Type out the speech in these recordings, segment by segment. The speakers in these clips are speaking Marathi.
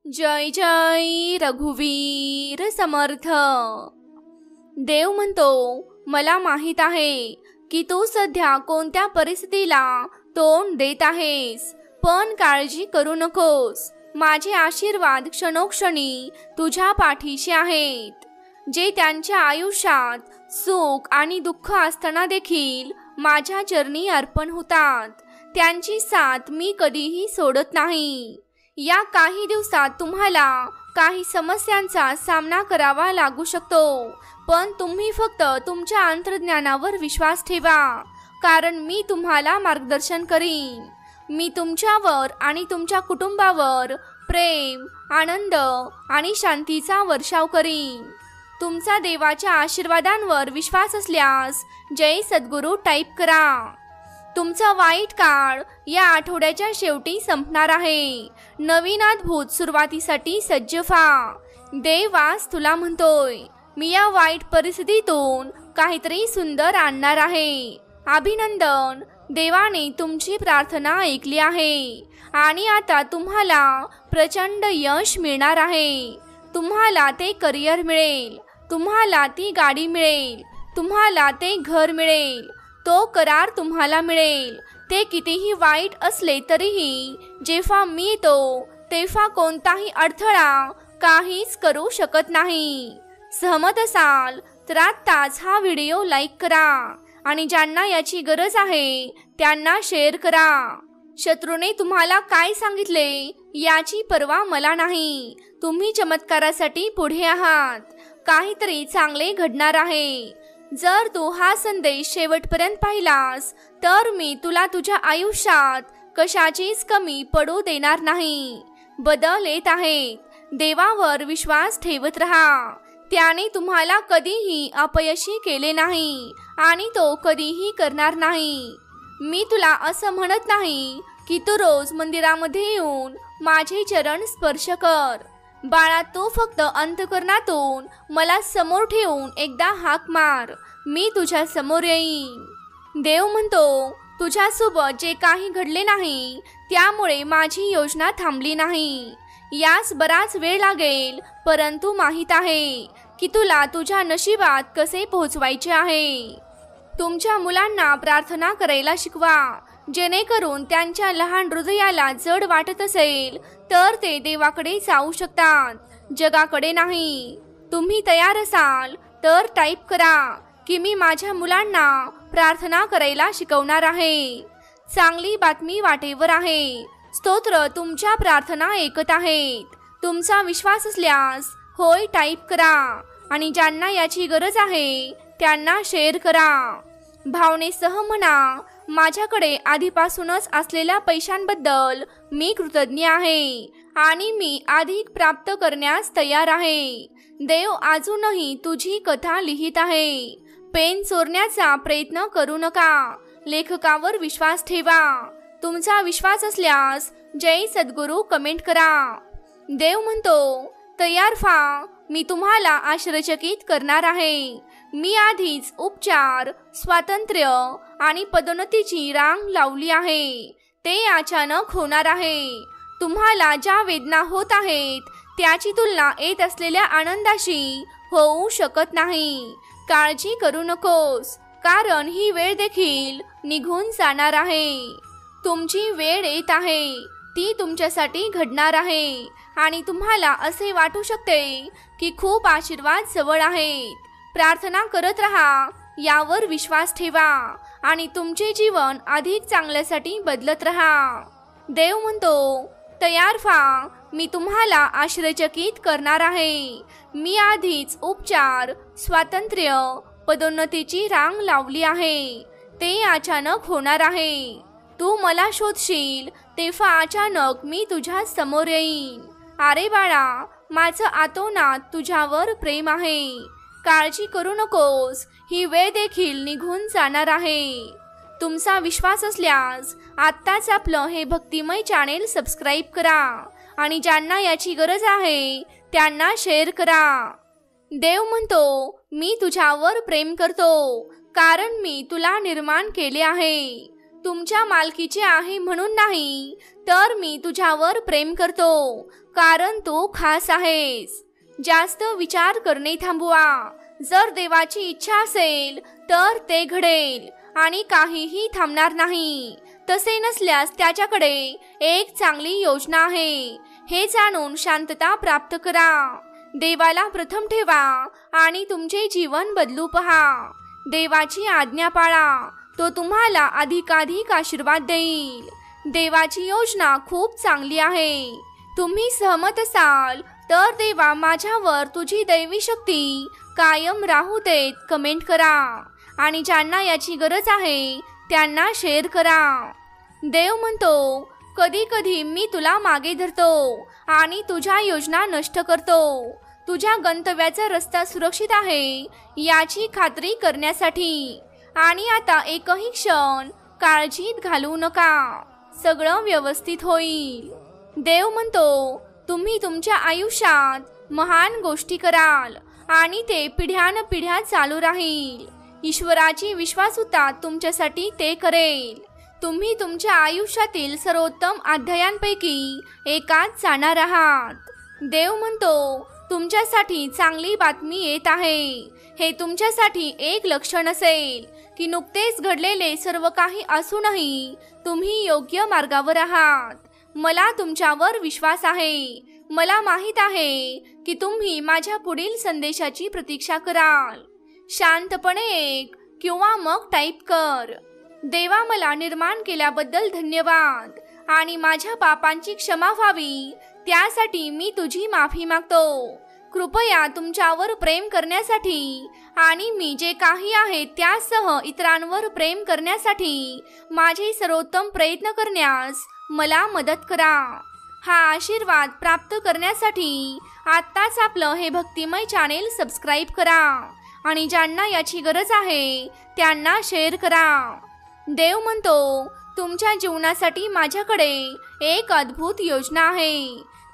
जय जय रघुवीर समर्थ। देव म्हणतो, मला माहित आहे की तू सध्या कोणत्या परिस्थितीला तोंड देत आहेस, पण काळजी करू नकोस। माझे आशीर्वाद क्षणोक्षणी तुझ्या पाठीशी आहेत। जे त्यांच्या आयुष्यात सुख आणि दुःख असताना देखील माझ्या चरणी अर्पण होतात, त्यांची साथ मी कधीही सोडत नाही। या काही दिवसात तुम्हाला काही समस्यांचा सामना करावा लागू शकतो, पण तुम्ही फक्त तुमच्या अंतर्ज्ञानावर विश्वास ठेवा, कारण मी तुम्हाला मार्गदर्शन करीन। मी तुमच्यावर आणि तुमच्या कुटुंबावर प्रेम, आनंद आणि शांतीचा वर्षाव करीन। तुमचा देवाच्या आशीर्वादांवर विश्वास असल्यास जय सद्गुरू टाईप करा। तुमचा वाईट काळ या आठवड्याच्या शेवटी संपणार आहे। नवीन अद्भुत सुरुवातीसाठी सज्ज व्हा। देव आज तुला म्हणतोय, मी या वाईट परिस्थितीतून काहीतरी सुंदर आणणार आहे। अभिनंदन, देवाने तुमची प्रार्थना ऐकली आहे आणि आता तुम्हाला प्रचंड यश मिळणार आहे। तुम्हाला ते करिअर मिळेल, तुम्हाला ती गाडी मिळेल, तुम्हाला ते घर मिळेल, तो करार तुम्हाला मिळेल। ते कितीही वाईट असले तरीही जेव्हा मी येतो तेव्हा कोणताही अडथळा काहीच करू शकत नाही। सहमत असाल तर आत्ताच हा व्हिडिओ लाईक करा आणि ज्यांना याची गरज आहे त्यांना शेअर करा। शत्रूने तुम्हाला काय सांगितले याची पर्वा मला नाही। तुम्ही चमत्कारासाठी पुढे आहात, काहीतरी चांगले घडणार आहे। जर तू हा संदेश शेवटपर्यंत पाहिलास तर मी तुला तुझ्या आयुष्यात कशाचीच कमी पडू देणार नाही। बदल येत आहेत, देवावर विश्वास ठेवत राहा। त्याने तुम्हाला कधीही अपयशी केले नाही आणि तो कधीही करणार नाही। मी तुला असं म्हणत नाही की तू रोज मंदिरामध्ये येऊन माझे चरण स्पर्श कर। बाळा, तू फक्त अंतःकरणातून मला समोर ठेवून एकदा हाक मार, मी तुझ्या समोर येईन। देव म्हणतो, तुझ्यासोबत जे काही घडले नाही त्यामुळे माझी योजना थांबली नाही। यास बराच वेळ लागेल, परंतु माहित आहे की तुला तुझ्या नशिबात कसे पोहोचवायचे आहे। तुमच्या मुलांना प्रार्थना करायला शिकवा, जेणेकरून त्यांच्या लहान हृदयाला जड वाटत असेल तर ते देवाकडे जाऊ शकतात, जगाकडे नाही। तुम्ही तयार असाल तर टाईप करा की मी माझ्या मुलांना प्रार्थना करायला शिकवणार आहे। चांगली बातमी वाटेवर आहे, स्तोत्र तुमच्या प्रार्थना ऐकत आहेत। तुमचा विश्वास असल्यास होय टाईप करा आणि ज्यांना याची गरज आहे त्यांना शेअर करा। भावनेसह म्हणा, माझ्याकडे आधीपासूनच असलेल्या पैशांबद्दल मी कृतज्ञ आहे आणि मी अधिक प्राप्त करण्यास तयार आहे। देव अजूनही तुझी कथा लिहित आहे। पेन चोरण्याचा प्रयत्न करू नका, लेखकावर विश्वास ठेवा। तुमचा विश्वास असल्यास जय सद्गुरू कमेंट करा। देव म्हणतो, तयार व्हा, मी तुम्हाला आश्चर्यचकित करणार आहे। मी आधीच उपचार, स्वातंत्र्य आणि पदोन्नतीची रांग लावली आहे, ते अचानक होणार आहे। तुम्हाला ज्या वेदना होत आहेत त्याची तुलना येत असलेल्या आनंदाशी होऊ शकत नाही। काळजी करू नकोस, कारण ही वेळ देखील निघून जाणार आहे। तुमची वेळ येत आहे, ती तुमच्यासाठी घडणार आहे आणि तुम्हाला असे वाटू शकते की खूप आशीर्वाद जवळ आहेत। प्रार्थना करत राहा, यावर विश्वास ठेवा आणि तुमचे जीवन अधिक चांगल्यासाठी बदलत राहा। देव म्हणतो, तयार व्हा, मी तुम्हाला आश्चर्यचकित करणार आहे। मी आधीच उपचार, स्वातंत्र्य, पदोन्नतीची रांग लावली आहे, ते अचानक होणार आहे। तू मला शोधशील तेव्हा अचानक मी तुझ्या समोर येईन। अरे बाळा, माझं आतोनात तुझ्यावर प्रेम आहे। काळजी करू नकोस, ही वेळ देखील निघून जाणार आहे। तुमचा विश्वास असल्यास आत्ताच आपलं हे भक्तिमय चॅनेल सबस्क्राईब करा आणि ज्यांना याची गरज आहे त्यांना शेअर करा। देव म्हणतो, मी तुझ्यावर प्रेम करतो, कारण मी तुला निर्माण केले आहे। तुमच्या मालकीचे आहे म्हणून नाही, तर मी तुझ्यावर प्रेम करतो, कारण तू खास आहेस. जास्त विचार करणे थांबवा. जर देवाची इच्छा असेल तर ते घडेल आणि काहीही थांबणार नाही. तसे नसल्यास त्याच्याकडे एक चांगली योजना आहे. हे जाणून शांतता प्राप्त करा. देवाला प्रथम ठेवा आणि तुमचे जीवन बदलू पहा. देवाची आज्ञा पाळा, तो तुम्हाला अधिकाधिक आशीर्वाद देईल. देवाची योजना खूप चांगली आहे. तुम्ही सहमत असाल तर देवा माझ्यावर तुझी दैवी शक्ती कायम राहू देत कमेंट करा आणि ज्यांना याची गरज आहे त्यांना शेअर करा. देव म्हणतो, कधी कधी मी तुला मागे धरतो आणि तुझ्या योजना नष्ट करतो. तुझ्या गंतव्याचा रस्ता सुरक्षित आहे याची खात्री करण्यासाठी. आणि आता एकही क्षण काळजीत घालवू नका. सगळं व्यवस्थित होईल. देव म्हणतो, तुम्ही तुमच्या आयुष्यात महान गोष्टी कराल आणि ते पिढ्यानपिढ्या चालू राहील. ईश्वराची विश्वासूता तुमच्यासाठी ते करेल. तुम्ही तुमच्या आयुष्यातील सर्वोत्तम अध्यायांपैकी एकात जाणार आहात. देव म्हणतो, तुमच्यासाठी चांगली बातमी येत आहे. हे तुमच्यासाठी एक लक्षण असेल की नुकतेच घडलेले सर्व काही असूनही तुम्ही योग्य मार्गावर आहात. मला तुमच्यावर विश्वास आहे. मला माहित आहे की तुम्ही माझ्या पुढील संदेशाची प्रतीक्षा कराल. शांतपणे एक किंवा मग टाईप कर. देवा, मला निर्माण केल्याबद्दल धन्यवाद आणि माझ्या पापांची क्षमा व्हावी त्यासाठी मी तुझी माफी मागतो. कृपया तुमच्यावर प्रेम करण्यासाठी आणि मी जे काही आहे त्यासह इतरांवर प्रेम करण्यासाठी माझे सर्वोत्तम प्रयत्न करण्यास मला मदत करा. हा आशीर्वाद प्राप्त करण्यासाठी आत्ताच आपलं हे भक्तिमय चॅनेल सबस्क्राईब करा आणि ज्यांना याची गरज आहे त्यांना शेअर करा. देव म्हणतो, तुमच्या जीवनासाठी माझ्याकडे एक अद्भुत योजना आहे.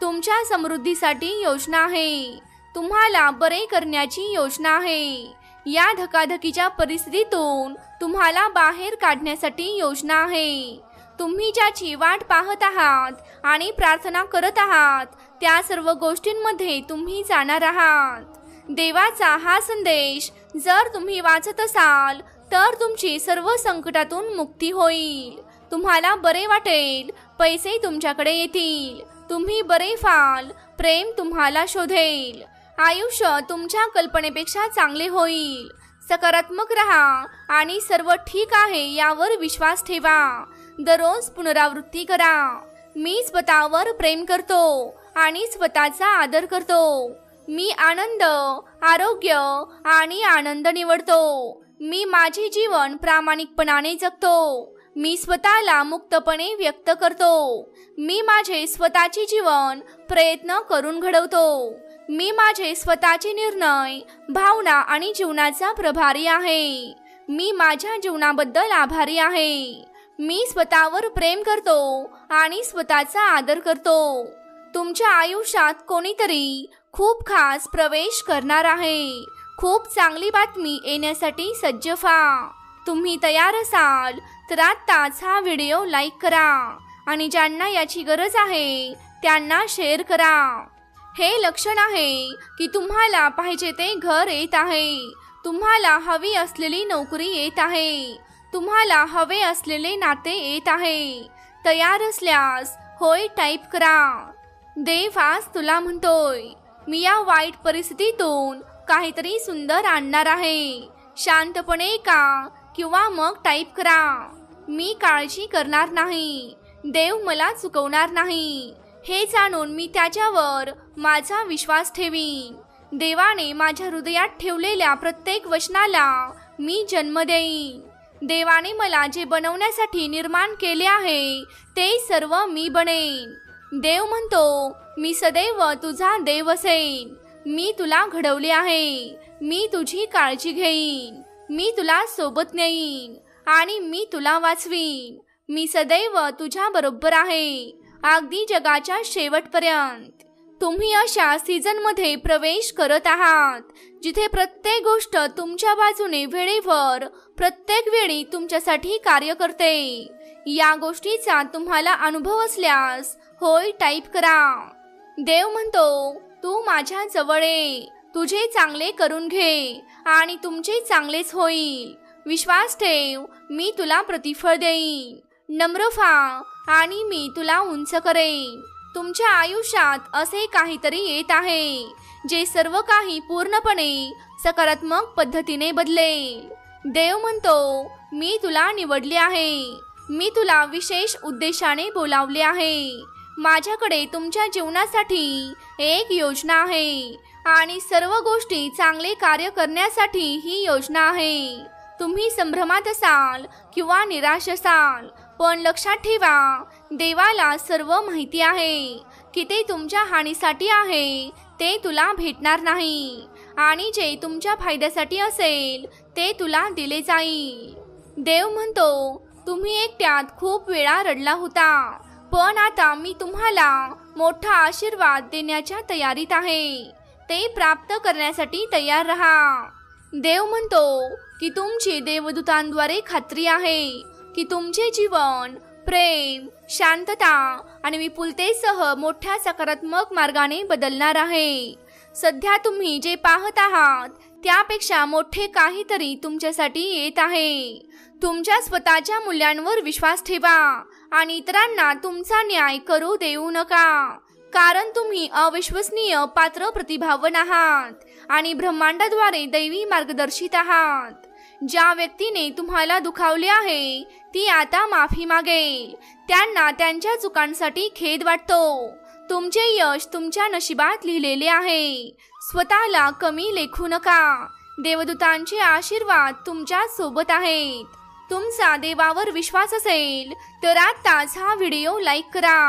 तुमच्या समृद्धीसाठी योजना आहे. तुम्हाला बरे करण्याची योजना आहे. या धकाधकीच्या परिस्थितीतून तुम्हाला बाहेर काढण्यासाठी योजना आहे. तुम्ही ज्याची वाट पाहत आहात आणि प्रार्थना करत आहात त्या सर्व गोष्टींमध्ये तुम्ही जाणार आहात. देवाचा हा संदेश जर तुम्ही वाचत असाल तर तुमची सर्व संकटातून मुक्ती होईल. तुम्हाला बरे वाटेल. पैसे तुमच्याकडे येतील. तुम्ही बरे व्हाल. प्रेम तुम्हाला शोधेल. आयुष्य तुमच्या कल्पनेपेक्षा चांगले होईल. सकारात्मक रहा आणि सर्व ठीक आहे यावर विश्वास ठेवा. दररोज पुनरावृत्ती करा. मी स्वतःवर प्रेम करतो आणि स्वतःचा आदर करतो. मी आनंद, आरोग्य आणि आनंद निवडतो. मी माझे जीवन प्रामाणिकपणाने जगतो. मी स्वतःला मुक्तपणे व्यक्त करतो. मी माझे स्वतःचे जीवन प्रयत्न करून घडवतो. मी माझे स्वतःचे निर्णय, भावना आणि जीवनाचा प्रभारी आहे. मी माझ्या जीवनाबद्दल आभारी आहे. मी स्वतःवर प्रेम करतो आणि स्वतःचा आदर करतो. तुमच्या आयुष्यात कोणीतरी खूप खास प्रवेश करणार आहे. खूप चांगली बातमी येण्यासाठी सज्ज व्हा. तुम्ही तयार असाल तर आत्ताच हा व्हिडिओ लाईक करा आणि ज्यांना याची गरज आहे त्यांना शेअर करा. हे लक्षण आहे की तुम्हाला पाहिजे ते घर येत आहे. तुम्हाला हवी असलेली नोकरी येत आहे. तुम्हाला हवे असलेले नाते येत आहे. तयार असल्यास होय टाईप करा. देव आज तुला म्हणतोय, मी या वाईट परिस्थितीतून काहीतरी सुंदर आणणार आहे. शांतपणे का किंवा मग टाईप करा. मी काळजी करणार नाही. देव मला चुकवणार नाही. हे जाणून मी त्याच्यावर माझा विश्वास ठेवीन. देवाने माझ्या हृदयात ठेवलेल्या प्रत्येक वचनाला मी जन्म देईन. देवाने मला जे बनवण्यासाठी निर्माण केले आहे ते सर्व मी बनेन. देव म्हणतो, मी सदैव तुझा देव असेन. मी तुला घडवले आहे. मी तुझी काळजी घेईन. मी तुला सोबत नेईन आणि मी तुला वाचवीन. मी सदैव तुझ्या बरोबर आहे, अगदी जगाच्या शेवटपर्यंत. तुम्ही अशा सीझनमध्ये प्रवेश करत आहात जिथे प्रत्येक गोष्ट तुमच्या बाजूने वेळेवर प्रत्येक वेळी तुमच्यासाठी कार्य करते. या गोष्टीचा तुम्हाला अनुभव असल्यास होय टाईप करा. देव म्हणतो, तू माझ्या जवळ ये, तुझे चांगले करून घे आणि तुमचे चांगलेच होईल. विश्वास ठेव, मी तुला प्रतिफळ देईन. नम्र व्हा आणि मी तुला उंच करेन. तुमच्या आयुष्यात असे काहीतरी येत आहे जे सर्व काही पूर्णपणे सकारात्मक पद्धतीने बदलेल. देव म्हणतो, मी तुला निवडले आहे, मी तुला विशेष उद्देशाने बोलावले आहे. माझ्याकडे तुमच्या जीवनासाठी एक योजना आहे आणि सर्व गोष्टी चांगले कार्य करण्यासाठी ही योजना आहे. तुम्ही संभ्रमात असाल किंवा निराश असाल, पण लक्षात ठेवा, देवाला सर्व माहिती आहे की ते तुमच्या हानीसाठी आहे ते तुला भेटणार नाही आणि जे तुमच्या फायद्यासाठी असेल ते तुला दिले जाईल. देव म्हणतो, तुम्ही एकट्यात खूप वेळा रडला होता, पण आता मी तुम्हाला मोठा आशीर्वाद देण्याच्या तयारीत आहे. ते प्राप्त करण्यासाठी तयार रहा. देव म्हणतो की तुमची देवदूतांद्वारे खात्री आहे की तुमचे जीवन प्रेम, शांतता आणि विपुलतेसह मोठ्या सकारात्मक मार्गाने बदलणार आहे. सध्या तुम्ही जे पाहत आहात त्यापेक्षा मोठे काहीतरी तुमच्यासाठी येत आहे. तुमच्या स्वतःच्या मूल्यांवर विश्वास ठेवा आणि इतरांना तुमचा न्याय करू देऊ नका, कारण तुम्ही अविश्वसनीय पात्र प्रतिभावन आहात आणि ब्रह्मांडाद्वारे दैवी मार्गदर्शित आहात. ज्या व्यक्तीने तुम्हाला दुखावले आहे ती आता माफी मागेल. त्यांना त्यांच्या चुकांसाठी खेद वाटतो. तुमचे यश तुमच्या नशिबात लिहिलेले आहे. स्वतःला कमी लेखू नका. देवदूतांचे आशीर्वाद तुमच्या सोबत आहेत. तुमचा देवावर विश्वास असेल तर आताच हा व्हिडिओ लाईक करा.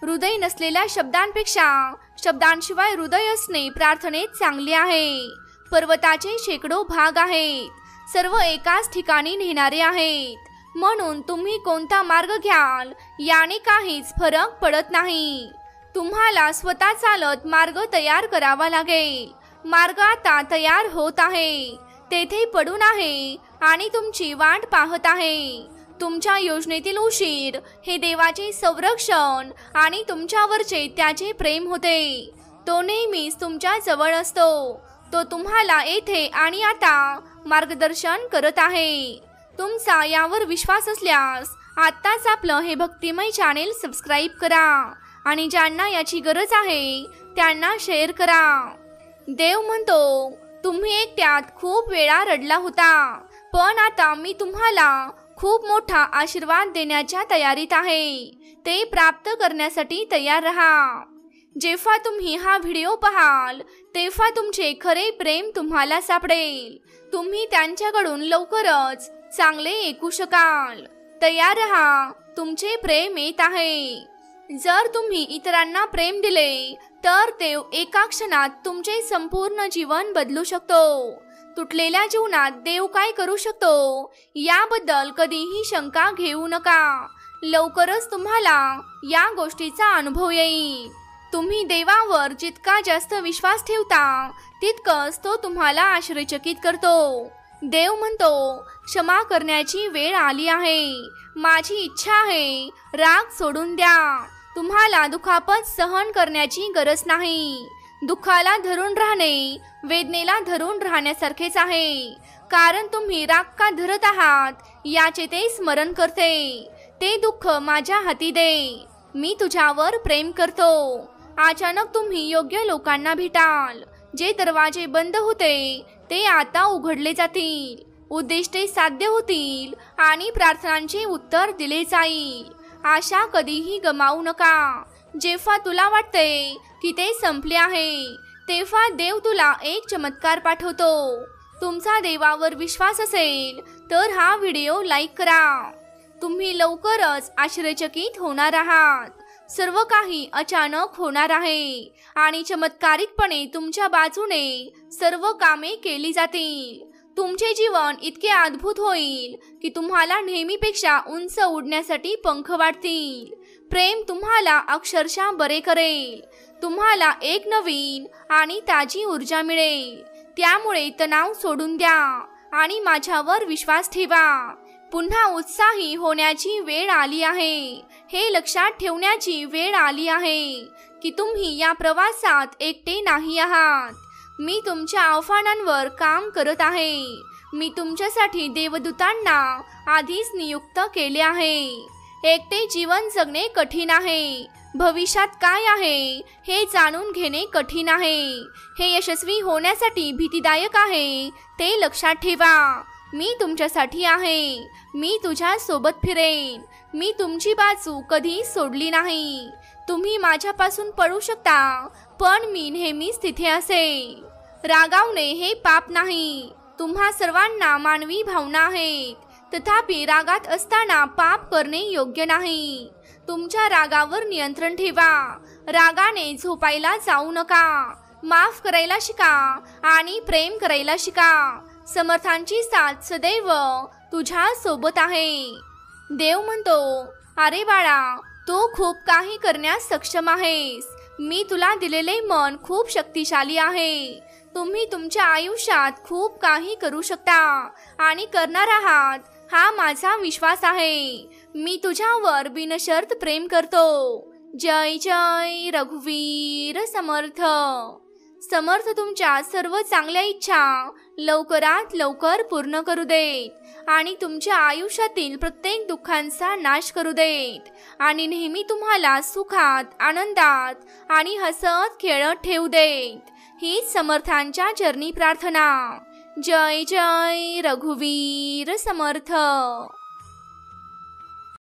हृदय नसलेल्या शब्दांपेक्षा शब्दांशिवाय हृदय असणे प्रार्थनेत चांगले आहे. पर्वताचे शेकडो भाग आहेत, सर्व एकाच ठिकाणी नेणारे आहेत. म्हणून तुम्ही कोणता मार्ग घ्याल याने काहीच फरक पडत नाही. तुम्हाला स्वतः चालत मार्ग तयार करावा लागेल. मार्ग आता तयार होत आहे, तेथे पडून आहे आणि तुमची वाट पाहत आहे. तुमच्या योजनेतील उशीर हे देवाचे संरक्षण आणि तुमच्यावरचे त्याचे प्रेम होते. तो नेहमीच तुमच्या जवळ असतो. तो तुम्हाला येथे आणि आता मार्गदर्शन करत आहे. तुमचा यावर विश्वास असल्यास आत्ताच आपलं हे भक्तिमय चॅनेल सबस्क्राईब करा आणि ज्यांना याची गरज आहे त्यांना शेअर करा. देव म्हणतो, तुम्ही एकट्यात खूप वेळा रडला होता, पण आता मी तुम्हाला खूप मोठा आशीर्वाद देण्याच्या तयारीत आहे. ते प्राप्त करण्यासाठी तयार रहा. जेव्हा तुम्ही हा व्हिडिओ पाहाल तेव्हा तुमचे खरे प्रेम तुम्हाला सापडेल. तुम्ही त्यांच्याकडून लवकरच चांगले ऐकू शकाल. तयार रहा, तुमचे प्रेम येत आहे. जर तुम्ही इतरांना प्रेम दिले तर देव एका क्षणात तुमचे संपूर्ण जीवन बदलू शकतो. तुटलेल्या जीवनात देव काय करू शकतो याबद्दल कधीही शंका घेऊ नका. लवकरच तुम्हाला या गोष्टीचा अनुभव येईल. तुम्ही देवावर जितका जास्त विश्वास ठेवता तितकंच तो तुम्हाला आश्चर्यचकित करतो. देव म्हणतो, क्षमा करण्याची वेळ आली आहे. माझी इच्छा आहे, राग सोडून द्या. तुम्हाला दुखापत सहन करण्याची गरज नाही. दुःखाला धरून राहणे वेदनेला धरून राहण्यासारखेच आहे, कारण तुम्ही राग का धरत आहात याचे ते स्मरण करते. ते दुःख माझ्या हाती दे, मी तुझ्यावर प्रेम करतो. अचानक तुम्ही योग्य लोकांना भेटाल. जे दरवाजे बंद होते ते आता उघडले जातील. उद्दिष्टे साध्य होतील आणि प्रार्थनांचे उत्तर दिले जाईल. आशा कधीही गमावू नका. जेव्हा तुला वाटते की ते संपले आहे तेव्हा देव तुला एक चमत्कार पाठवतो. तुमचा देवावर विश्वास असेल तर हा व्हिडिओ लाईक करा. तुम्ही लवकरच आश्चर्यचकित होणार आहात. सर्व काही अचानक होणार आहे आणि चमत्कारिकपणे तुमच्या बाजूने सर्व कामे केली जातील. तुमचे जीवन इतके अद्भुत होईल की तुम्हाला नेहमीपेक्षा उंच उडण्यासाठी पंख वाढतील. प्रेम तुम्हाला अक्षरशः बरे करेल. तुम्हाला एक नवीन आणि ताजी ऊर्जा मिळेल. त्यामुळे तणाव सोडून द्या आणि माझ्यावर विश्वास ठेवा. पुन्हा उत्साही होण्याची वेळ आली आहे. हे लक्षात ठेवण्याची वेळ आली आहे की तुम्ही या प्रवासात एकटे नाही आहात. मी तुमच्या आव्हानांवर काम करत आहे. मी तुमच्यासाठी देवदूतांना आधीच नियुक्त केले आहे. एकटे जीवन जगणे कठीण आहे. भविष्यात काय आहे हे जाणून घेणे कठीण आहे. हे यशस्वी होण्यासाठी भीतीदायक आहे. ते लक्षात ठेवा. मी तुमच्यासाठी आहे. मी तुझ्या सोबत फिरेन. मी तुमची बाजू कधी सोडली नाही. तुम्ही माझ्यापासून पळू शकता, पण मी नेहमीच तिथे असेन. रागावणे हे पाप नाही. तुम्हा सर्वांना मानवी भावना आहेत. तथापि रागात असताना पाप करणे योग्य नाही. तुमच्या रागावर नियंत्रण ठेवा. रागाने झोपायला जाऊ नका. माफ करायला शिका आणि प्रेम करायला शिका. समर्थांची साथ सदैव तुझ्या सोबत आहे. देव म्हणतो, अरे बाळा, तू खूप काही करण्यास सक्षम आहेस. मी तुला दिलेले मन खूप शक्तिशाली आहे. तुम्ही तुमच्या आयुष्यात खूप काही करू शकता आणि करणार आहात, हा माझा विश्वास आहे. मी तुझ्यावर बिनशर्त प्रेम करतो. जय जय रघुवीर समर्थ. समर्थ तुमच्या सर्व चांगल्या इच्छा लवकरात लवकर पूर्ण करू देत आणि तुमच्या आयुष्यातील प्रत्येक दुःखांचा नाश करू देत आणि नेहमी तुम्हाला सुखात, आनंदात आणि हसत खेळत ठेवू देत. हीच समर्थांच्या चरणी प्रार्थना. जय जय रघुवीर समर्थ.